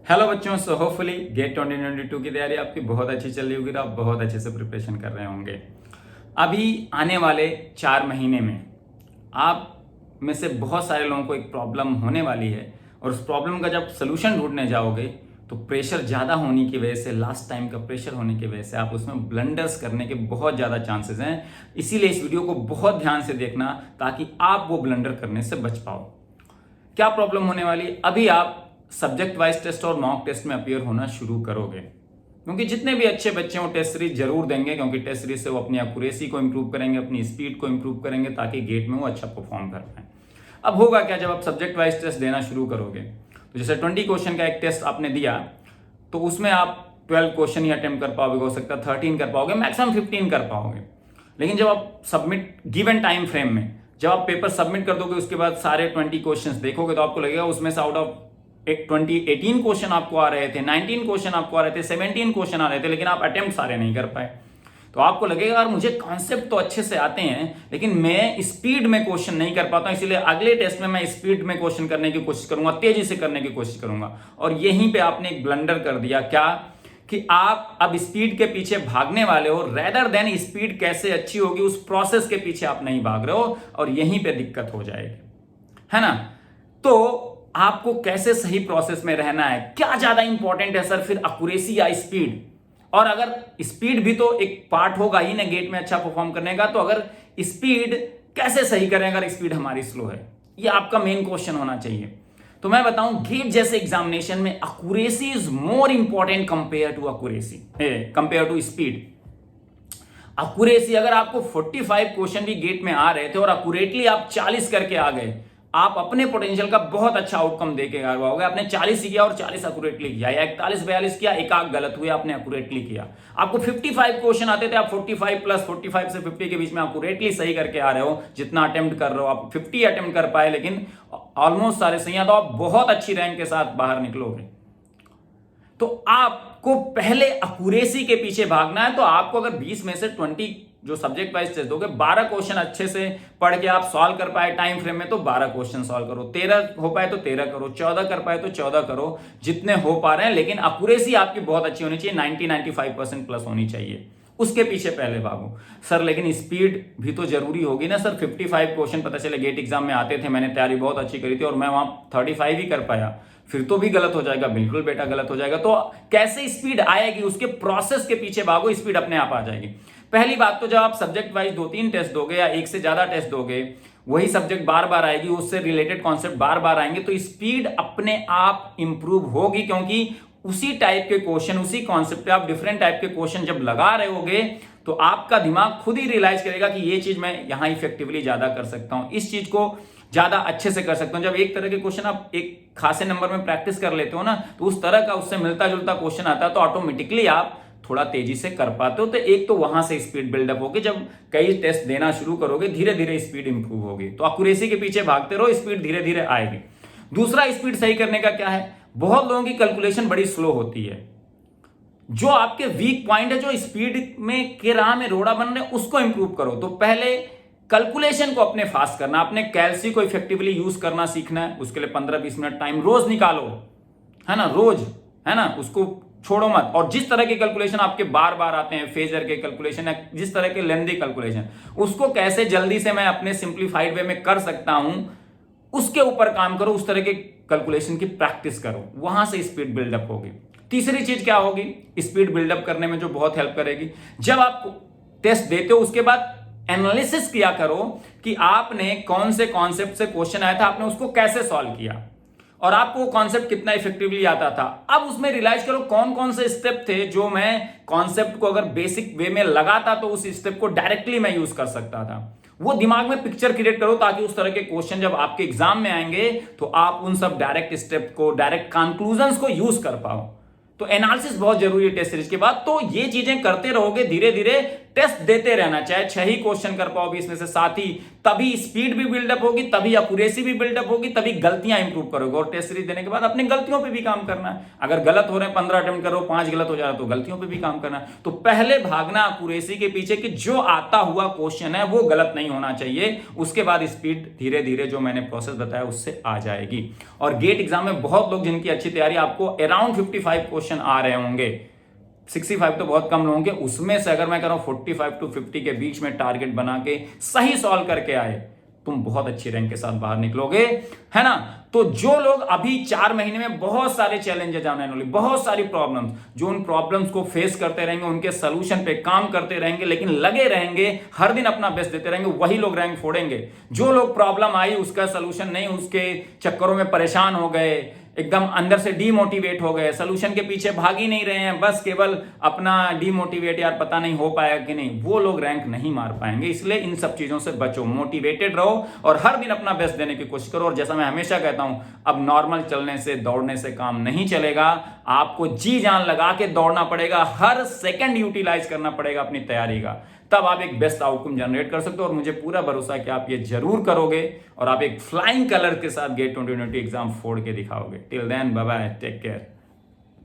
Hello बच्चों, so hopefully gate 2022 की तैयारी आपकी बहुत अच्छी चल रही होगी और आप बहुत अच्छे से प्रिपरेशन कर रहे होंगे। अभी आने वाले 4 महीने में आप में से बहुत सारे लोगों को एक प्रॉब्लम होने वाली है और उस प्रॉब्लम का जब सोल्यूशन ढूंढने जाओगे तो प्रेशर ज़्यादा होने की वजह से, लास्ट टाइम का प्रेशर होने की वजह से आप उसमें ब्लंडर्स करने के बहुत ज़्यादा चांसेस हैं। इसीलिए इस वीडियो को बहुत ध्यान से देखना ताकि आप वो ब्लंडर करने से बच पाओ। क्या प्रॉब्लम होने वाली है? अभी आप सब्जेक्ट वाइज टेस्ट और मॉक टेस्ट में अपीयर होना शुरू करोगे, क्योंकि जितने भी अच्छे बच्चे हो टेस्ट सीरीज जरूर देंगे, क्योंकि टेस्ट सीरीज से वो अपनी एक्यूरेसी को इंप्रूव करेंगे, अपनी स्पीड को इंप्रूव करेंगे ताकि गेट में वो अच्छा परफॉर्म कर पाए। अब होगा क्या, जब आप सब्जेक्ट वाइज टेस्ट देना शुरू करोगे तो जैसे 20 क्वेश्चन का एक टेस्ट आपने दिया तो उसमें आप 12 क्वेश्चन ही अटेम्प्ट कर पाओगे, हो सकता है 13 कर पाओगे, मैक्सिमम 15 कर पाओगे। लेकिन जब आप सबमिट गिवन टाइम फ्रेम में जब आप पेपर सबमिट कर दोगे उसके बाद सारे 20 क्वेश्चंस देखोगे तो आपको लगेगा उसमें से आउट ऑफ 18 क्वेश्चन आपको आ रहे थे, 19 क्वेश्चन आपको आ रहे थे, 17 क्वेश्चन आ रहे थे, लेकिन आप अटेम्प्ट सारे नहीं कर पाए। तो आपको लगेगा यार मुझे कॉन्सेप्ट तो अच्छे से आते हैं लेकिन मैं स्पीड में क्वेश्चन नहीं कर पाता हूं, इसलिए अगले टेस्ट में मैं स्पीड में क्वेश्चन करने की कोशिश करूंगा, तेजी से करने की कोशिश करूंगा। और यहीं पे आपने एक ब्लंडर कर दिया, क्या कि आप अब स्पीड के पीछे भागने वाले हो, रेदर देन स्पीड कैसे अच्छी होगी उस प्रोसेस के पीछे आप नहीं भाग रहे हो और यहीं पे दिक्कत हो जाएगी, है ना। तो आपको कैसे सही प्रोसेस में रहना है, क्या ज्यादा इंपॉर्टेंट है सर, फिर एक्यूरेसी या स्पीड? और अगर स्पीड भी तो एक पार्ट होगा ही ना गेट में अच्छा परफॉर्म करने का, तो अगर स्पीड कैसे सही करें अगर स्पीड हमारी स्लो है, ये आपका मेन क्वेश्चन होना चाहिए। तो मैं बताऊं, गेट जैसे एग्जामिनेशन में accuracy is more important compare to speed. Accuracy, अगर आपको 45 क्वेश्चन भी गेट में आ रहे थे और एक्यूरेटली आप 40 करके आ गए, आप अपने पोटेंशियल का बहुत अच्छा आउटकम देके आ पाओगे। आपने 40 किया और 40 एक्यूरेटली किया, या 41-42 किया, एक आग गलत हुए, आपने एक्यूरेटली किया। आपको 55 क्वेश्चन आते थे, आप 45 प्लस 45 से 50 के बीच में एक्यूरेटली सही करके आ रहे हो, जितना अटेम्प्ट कर रहे हो आप 50 अटेम्प्ट कर पाए, लेकिन ऑलमोस्ट सारे सही, तो आप बहुत अच्छी रैंक के साथ बाहर निकलोगे। तो आपको पहले एक्यूरेसी के पीछे भागना है। तो आपको अगर 20 में से 20 जो सब्जेक्ट वाइज टेस्ट दोगे, 12 क्वेश्चन अच्छे से पढ़ के आप सॉल्व कर पाए टाइम फ्रेम में, तो 12 क्वेश्चन सॉल्व करो, 13 हो पाए तो 13 करो, 14 कर पाए तो 14 करो, जितने हो पा रहे हैं। लेकिन एक्यूरेसी आपकी बहुत अच्छी होनी चाहिए, 90-95% प्लस होनी चाहिए, उसके पीछे पहले भागो। सर लेकिन स्पीड भी तो जरूरी होगी ना सर, 55 क्वेश्चन पता चले गेट एग्जाम में आते थे, मैंने तैयारी बहुत अच्छी करी थी और मैं वहां 35 ही कर पाया, फिर तो भी गलत हो जाएगा, बिल्कुल बेटा गलत हो जाएगा। तो कैसे स्पीड आएगी, उसके प्रोसेस के पीछे भागो, स्पीड अपने आप आ जाएगी। पहली बात तो जब आप सब्जेक्ट वाइज 2-3 टेस्ट दोगे या एक से ज्यादा टेस्ट दोगे, वही सब्जेक्ट बार बार आएगी, उससे रिलेटेड कॉन्सेप्ट बार बार आएंगे, तो स्पीड अपने आप इंप्रूव होगी, क्योंकि उसी टाइप के क्वेश्चन, उसी कॉन्सेप्ट पे आप डिफरेंट टाइप के क्वेश्चन जब लगा रहे होगे तो आपका दिमाग खुद ही रियलाइज करेगा कि ये चीज मैं यहां इफेक्टिवली ज्यादा कर सकता हूं, इस चीज को ज्यादा अच्छे से कर सकता हूं। जब एक तरह के क्वेश्चन आप एक खासे नंबर में प्रैक्टिस कर लेते हो ना, तो उस तरह का उससे मिलता जुलता क्वेश्चन आता है तो ऑटोमेटिकली आप थोड़ा तेजी से कर पाते हो। तो एक तो वहां से स्पीड बिल्डअप होगी, जब कई टेस्ट देना शुरू करोगे धीरे धीरे स्पीड इंप्रूव होगी। तो एक्यूरेसी के पीछे भागते रहो, स्पीड धीरे धीरे आएगी। दूसरा, स्पीड सही करने का क्या है, बहुत लोगों की कैलकुलेशन बड़ी स्लो होती है। जो आपके वीक पॉइंट है, जो स्पीड में के राह में रोड़ा बन रहे, उसको इंप्रूव करो। तो पहले कैलकुलेशन को अपने फास्ट करना, अपने कैलसी को इफेक्टिवली यूज करना सीखना है। उसके लिए 15-20 मिनट टाइम रोज निकालो, है ना, रोज, है ना, उसको छोड़ो मत। और जिस तरह के कैलकुलेशन आपके बार बार आते हैं, फेजर के कैलकुलेशन है, जिस तरह के लेंथी कैलकुलेशन, उसको कैसे जल्दी से मैं अपने सिंप्लीफाइड वे में कर सकता हूं, उसके ऊपर काम करो, उस तरह के कैलकुलेशन की प्रैक्टिस करो, वहां से स्पीड बिल्डअप होगी। तीसरी चीज क्या होगी स्पीड बिल्डअप करने में जो बहुत हेल्प करेगी, जब आप टेस्ट देते हो उसके बाद एनालिसिस किया करो कि आपने कौन से कॉन्सेप्ट से क्वेश्चन आया था, आपने उसको कैसे सॉल्व किया और आपको वो कॉन्सेप्ट कितना इफेक्टिवली आता था। अब उसमें रियलाइज करो कौन कौन से स्टेप थे जो मैं कॉन्सेप्ट को अगर बेसिक वे में लगाता तो उस स्टेप को डायरेक्टली मैं यूज कर सकता था। वो दिमाग में पिक्चर क्रिएट करो ताकि उस तरह के क्वेश्चन जब आपके एग्जाम में आएंगे तो आप उन सब डायरेक्ट स्टेप को, डायरेक्ट कंक्लूजन्स को यूज कर पाओ। तो एनालिसिस बहुत जरूरी है टेस्ट सीरीज के बाद। तो ये चीजें करते रहोगे, धीरे धीरे टेस्ट देते रहना, चाहे 6 ही क्वेश्चन कर पाओ 20 में से, 7 ही तभी स्पीड भी बिल्डअप होगी, तभी एक्यूरेसी भी बिल्डअप होगी, तभी गलतियां इंप्रूव करोगे। और टेस्ट सीरीज देने के बाद अपनी गलतियों पे भी काम करना है। अगर गलत हो रहे हैं 15 अटेम्प्ट करो, 5 गलत हो जा रहा तो गलतियों पे भी काम करना है। तो पहले भागना एक्यूरेसी के पीछे कि जो आता हुआ क्वेश्चन है वो गलत नहीं होना चाहिए, उसके बाद स्पीड धीरे धीरे जो मैंने प्रोसेस बताया उससे आ जाएगी। और गेट एग्जाम में बहुत लोग जिनकी अच्छी तैयारी, आपको अराउंड 55 क्वेश्चन आ रहे होंगे, 65 तो बहुत कम लोगों के, उसमें से अगर मैं कह रहा हूं 45 to 50 के बीच में टारगेट बना के सही सॉल्व करके आए, तुम बहुत अच्छी रैंक के साथ बाहर निकलोगे, है ना। तो जो लोग अभी 4 महीने में बहुत सारे चैलेंजेस आने वाले, बहुत सारी प्रॉब्लम्स, जो उन प्रॉब्लम्स को फेस करते रहेंगे, उनके सोल्यूशन पे काम करते रहेंगे, लेकिन लगे रहेंगे, हर दिन अपना बेस्ट देते रहेंगे, वही लोग रैंक फोड़ेंगे। जो लोग प्रॉब्लम आई उसका सोल्यूशन नहीं, उसके चक्करों में परेशान हो गए, एकदम अंदर से डीमोटिवेट हो गए, सोल्यूशन के पीछे भाग ही नहीं रहे हैं, बस केवल अपना डीमोटिवेट, यार पता नहीं हो पाया कि नहीं, वो लोग रैंक नहीं मार पाएंगे। इसलिए इन सब चीजों से बचो, मोटिवेटेड रहो और हर दिन अपना बेस्ट देने की कोशिश करो। और जैसा मैं हमेशा कहता हूं, अब नॉर्मल चलने से, दौड़ने से काम नहीं चलेगा, आपको जी जान लगा के दौड़ना पड़ेगा, हर सेकंड यूटिलाइज करना पड़ेगा अपनी तैयारी का, तब आप एक बेस्ट आउटकम जनरेट कर सकते हो। और मुझे पूरा भरोसा है कि आप ये जरूर करोगे और आप एक फ्लाइंग कलर के साथ गेट 2020 एग्जाम फोड़ के दिखाओगे। Till then bye bye, take care.